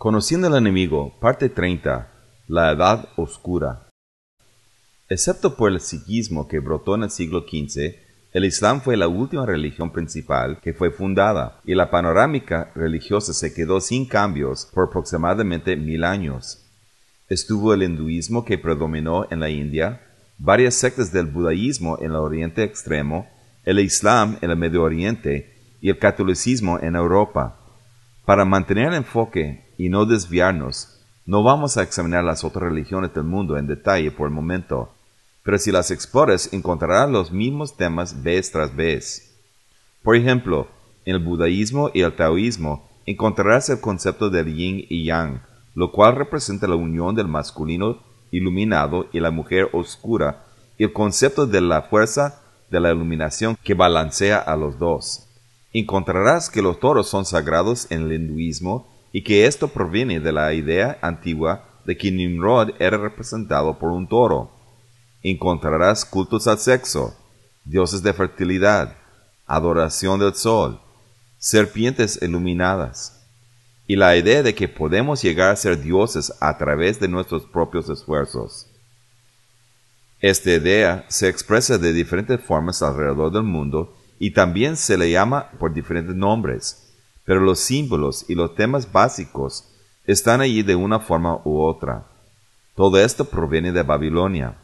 Conociendo al enemigo, parte 30. La Edad Oscura. Excepto por el sikhismo que brotó en el siglo XV, el Islam fue la última religión principal que fue fundada, y la panorámica religiosa se quedó sin cambios por aproximadamente 1000 años. Estuvo el hinduismo que predominó en la India, varias sectas del budaísmo en el Oriente Extremo, el Islam en el Medio Oriente y el catolicismo en Europa. Para mantener el enfoque y no desviarnos, no vamos a examinar las otras religiones del mundo en detalle por el momento, pero si las exploras encontrarás los mismos temas vez tras vez. Por ejemplo, en el budaísmo y el taoísmo encontrarás el concepto del yin y yang, lo cual representa la unión del masculino iluminado y la mujer oscura, y el concepto de la fuerza de la iluminación que balancea a los dos. Encontrarás que los toros son sagrados en el hinduismo y que esto proviene de la idea antigua de que Nimrod era representado por un toro. Encontrarás cultos al sexo, dioses de fertilidad, adoración del sol, serpientes iluminadas, y la idea de que podemos llegar a ser dioses a través de nuestros propios esfuerzos. Esta idea se expresa de diferentes formas alrededor del mundo y también se le llama por diferentes nombres, pero los símbolos y los temas básicos están allí de una forma u otra. Todo esto proviene de Babilonia.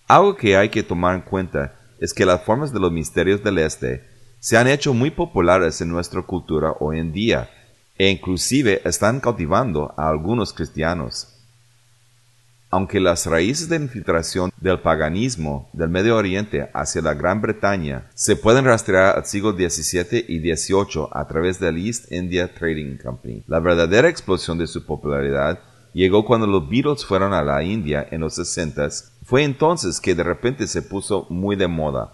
Algo que hay que tomar en cuenta es que las formas de los misterios del Este se han hecho muy populares en nuestra cultura hoy en día, e inclusive están cautivando a algunos cristianos. Aunque las raíces de infiltración del paganismo del Medio Oriente hacia la Gran Bretaña se pueden rastrear al siglo XVII y XVIII a través del East India Trading Company, la verdadera explosión de su popularidad llegó cuando los Beatles fueron a la India en los 60s. Fue entonces que de repente se puso muy de moda.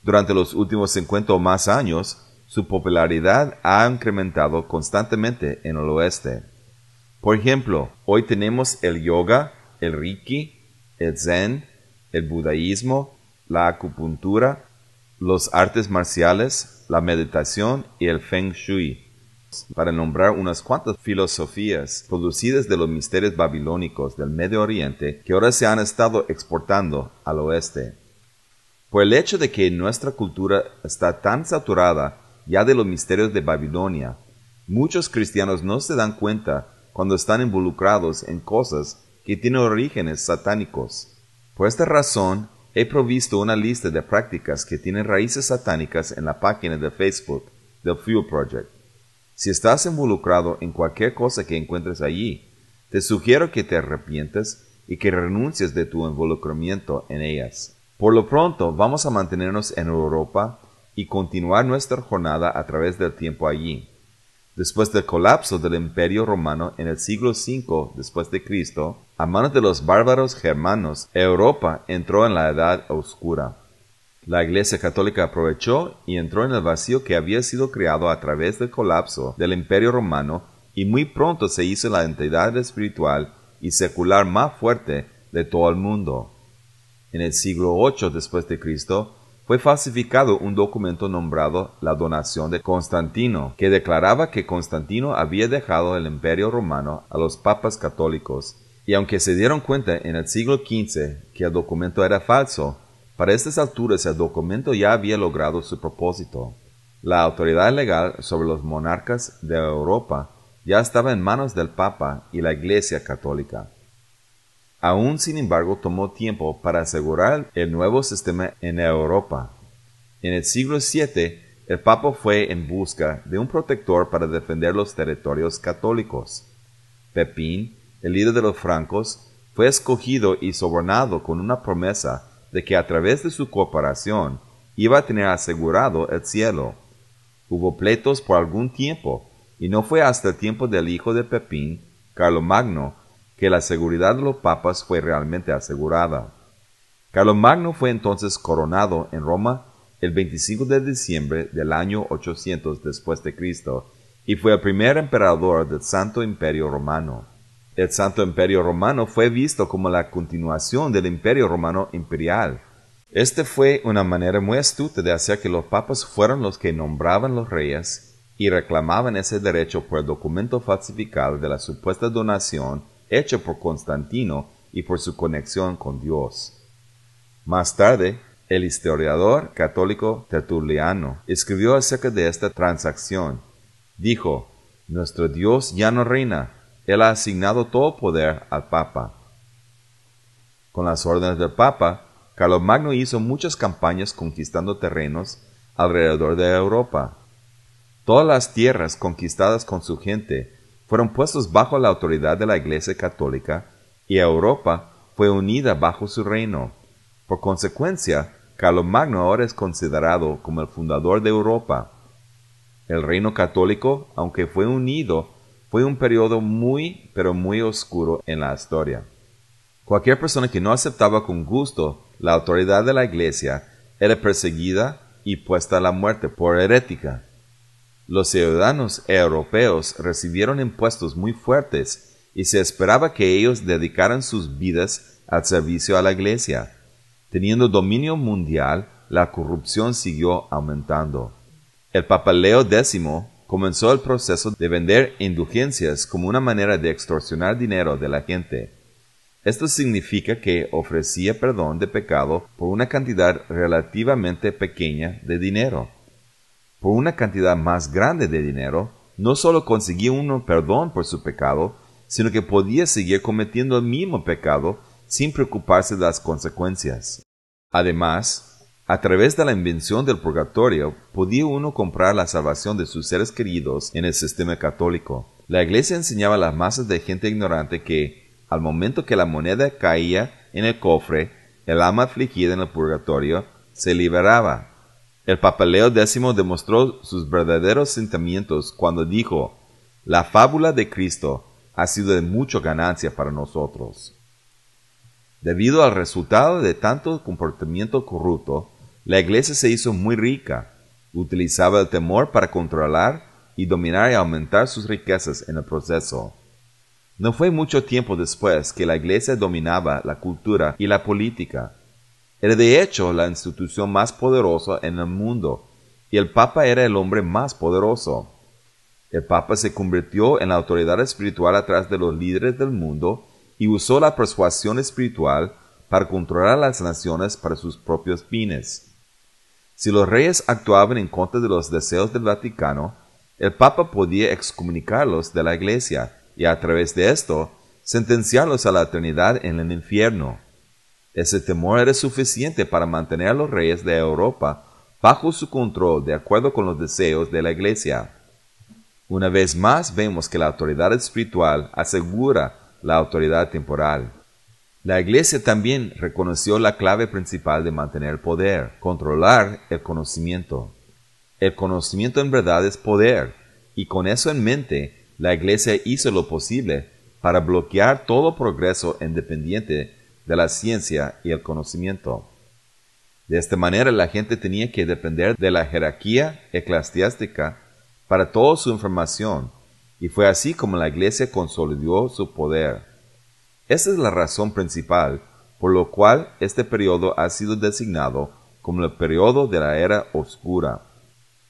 Durante los últimos 50 o más años, su popularidad ha incrementado constantemente en el oeste. Por ejemplo, hoy tenemos el yoga, el reiki, el zen, el budaísmo, la acupuntura, los artes marciales, la meditación y el feng shui, para nombrar unas cuantas filosofías producidas de los misterios babilónicos del Medio Oriente que ahora se han estado exportando al oeste. Por el hecho de que nuestra cultura está tan saturada ya de los misterios de Babilonia, muchos cristianos no se dan cuenta cuando están involucrados en cosas que tienen orígenes satánicos. Por esta razón, he provisto una lista de prácticas que tienen raíces satánicas en la página de Facebook del Fuel Project. Si estás involucrado en cualquier cosa que encuentres allí, te sugiero que te arrepientas y que renuncies de tu involucramiento en ellas. Por lo pronto, vamos a mantenernos en Europa y continuar nuestra jornada a través del tiempo allí. Después del colapso del Imperio Romano en el siglo V después de Cristo, a manos de los bárbaros germanos, Europa entró en la Edad Oscura. La Iglesia Católica aprovechó y entró en el vacío que había sido creado a través del colapso del Imperio Romano y muy pronto se hizo la entidad espiritual y secular más fuerte de todo el mundo. En el siglo VIII después de Cristo, fue falsificado un documento nombrado la Donación de Constantino, que declaraba que Constantino había dejado el Imperio Romano a los papas católicos, y aunque se dieron cuenta en el siglo XV que el documento era falso, para estas alturas el documento ya había logrado su propósito. La autoridad legal sobre los monarcas de Europa ya estaba en manos del Papa y la Iglesia Católica. Aún, sin embargo, tomó tiempo para asegurar el nuevo sistema en Europa. En el siglo VII, el Papa fue en busca de un protector para defender los territorios católicos. Pepín, el líder de los francos, fue escogido y sobornado con una promesa de que a través de su cooperación iba a tener asegurado el cielo. Hubo pleitos por algún tiempo, y no fue hasta el tiempo del hijo de Pepín, Carlomagno, que la seguridad de los papas fue realmente asegurada. Carlomagno fue entonces coronado en Roma el 25 de diciembre del año 800 después de Cristo y fue el primer emperador del Santo Imperio Romano. El Santo Imperio Romano fue visto como la continuación del Imperio Romano Imperial. Este fue una manera muy astuta de hacer que los papas fueran los que nombraban los reyes y reclamaban ese derecho por el documento falsificado de la supuesta donación hecho por Constantino y por su conexión con Dios. Más tarde, el historiador católico Tertuliano escribió acerca de esta transacción. Dijo: «Nuestro Dios ya no reina, Él ha asignado todo poder al Papa». Con las órdenes del Papa, Carlomagno hizo muchas campañas conquistando terrenos alrededor de Europa. Todas las tierras conquistadas con su gente fueron puestas bajo la autoridad de la Iglesia Católica y Europa fue unida bajo su reino. Por consecuencia, Carlomagno ahora es considerado como el fundador de Europa. El reino católico, aunque fue unido, fue un periodo muy oscuro en la historia. Cualquier persona que no aceptaba con gusto la autoridad de la Iglesia era perseguida y puesta a la muerte por herética. Los ciudadanos europeos recibieron impuestos muy fuertes y se esperaba que ellos dedicaran sus vidas al servicio a la Iglesia. Teniendo dominio mundial, la corrupción siguió aumentando. El Papa Leo X comenzó el proceso de vender indulgencias como una manera de extorsionar dinero de la gente. Esto significa que ofrecía perdón de pecado por una cantidad relativamente pequeña de dinero. Por una cantidad más grande de dinero, no solo conseguía uno perdón por su pecado, sino que podía seguir cometiendo el mismo pecado sin preocuparse de las consecuencias. Además, a través de la invención del purgatorio, podía uno comprar la salvación de sus seres queridos en el sistema católico. La Iglesia enseñaba a las masas de gente ignorante que, al momento que la moneda caía en el cofre, el alma afligida en el purgatorio se liberaba. El Papa Leo X demostró sus verdaderos sentimientos cuando dijo: «La fábula de Cristo ha sido de mucha ganancia para nosotros». Debido al resultado de tanto comportamiento corrupto, la Iglesia se hizo muy rica. Utilizaba el temor para controlar y dominar y aumentar sus riquezas en el proceso. No fue mucho tiempo después que la Iglesia dominaba la cultura y la política. Era de hecho la institución más poderosa en el mundo, y el Papa era el hombre más poderoso. El Papa se convirtió en la autoridad espiritual atrás de los líderes del mundo y usó la persuasión espiritual para controlar las naciones para sus propios fines. Si los reyes actuaban en contra de los deseos del Vaticano, el Papa podía excomunicarlos de la Iglesia y a través de esto sentenciarlos a la eternidad en el infierno. Ese temor era suficiente para mantener a los reyes de Europa bajo su control de acuerdo con los deseos de la Iglesia. Una vez más vemos que la autoridad espiritual asegura la autoridad temporal. La Iglesia también reconoció la clave principal de mantener el poder: controlar el conocimiento. El conocimiento en verdad es poder, y con eso en mente, la Iglesia hizo lo posible para bloquear todo progreso independiente de la ciencia y el conocimiento. De esta manera la gente tenía que depender de la jerarquía eclesiástica para toda su información, y fue así como la Iglesia consolidó su poder. Esta es la razón principal por lo cual este periodo ha sido designado como el periodo de la Era Oscura.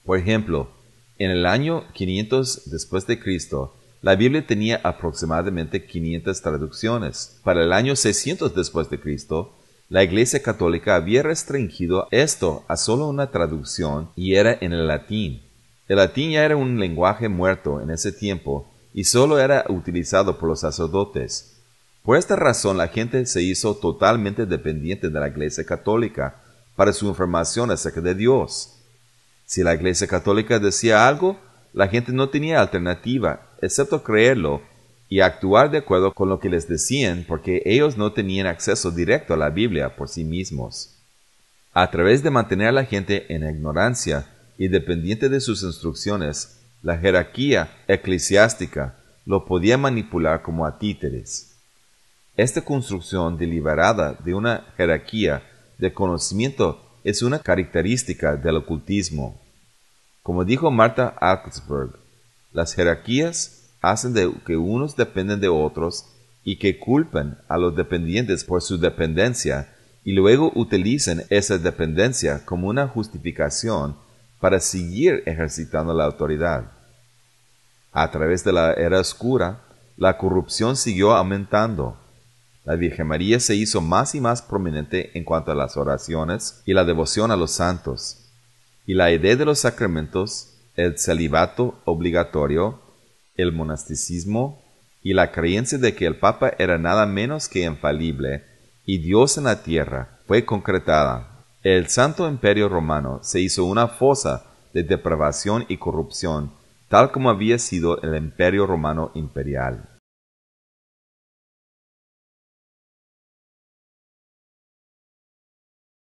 Por ejemplo, en el año 500 después de Cristo, la Biblia tenía aproximadamente 500 traducciones. Para el año 600 después de Cristo, la Iglesia Católica había restringido esto a solo una traducción y era en el latín. El latín ya era un lenguaje muerto en ese tiempo y solo era utilizado por los sacerdotes. Por esta razón la gente se hizo totalmente dependiente de la Iglesia Católica para su información acerca de Dios. Si la Iglesia Católica decía algo, la gente no tenía alternativa, excepto creerlo y actuar de acuerdo con lo que les decían, porque ellos no tenían acceso directo a la Biblia por sí mismos. A través de mantener a la gente en ignorancia y dependiente de sus instrucciones, la jerarquía eclesiástica lo podía manipular como a títeres. Esta construcción deliberada de una jerarquía de conocimiento es una característica del ocultismo. Como dijo Martha Augsburg, las jerarquías hacen de que unos dependen de otros y que culpen a los dependientes por su dependencia y luego utilizan esa dependencia como una justificación para seguir ejercitando la autoridad. A través de la era oscura, la corrupción siguió aumentando. La Virgen María se hizo más y más prominente en cuanto a las oraciones y la devoción a los santos. Y la idea de los sacramentos, el celibato obligatorio, el monasticismo y la creencia de que el Papa era nada menos que infalible y Dios en la tierra fue concretada. El Santo Imperio Romano se hizo una fosa de depravación y corrupción, tal como había sido el Imperio Romano imperial.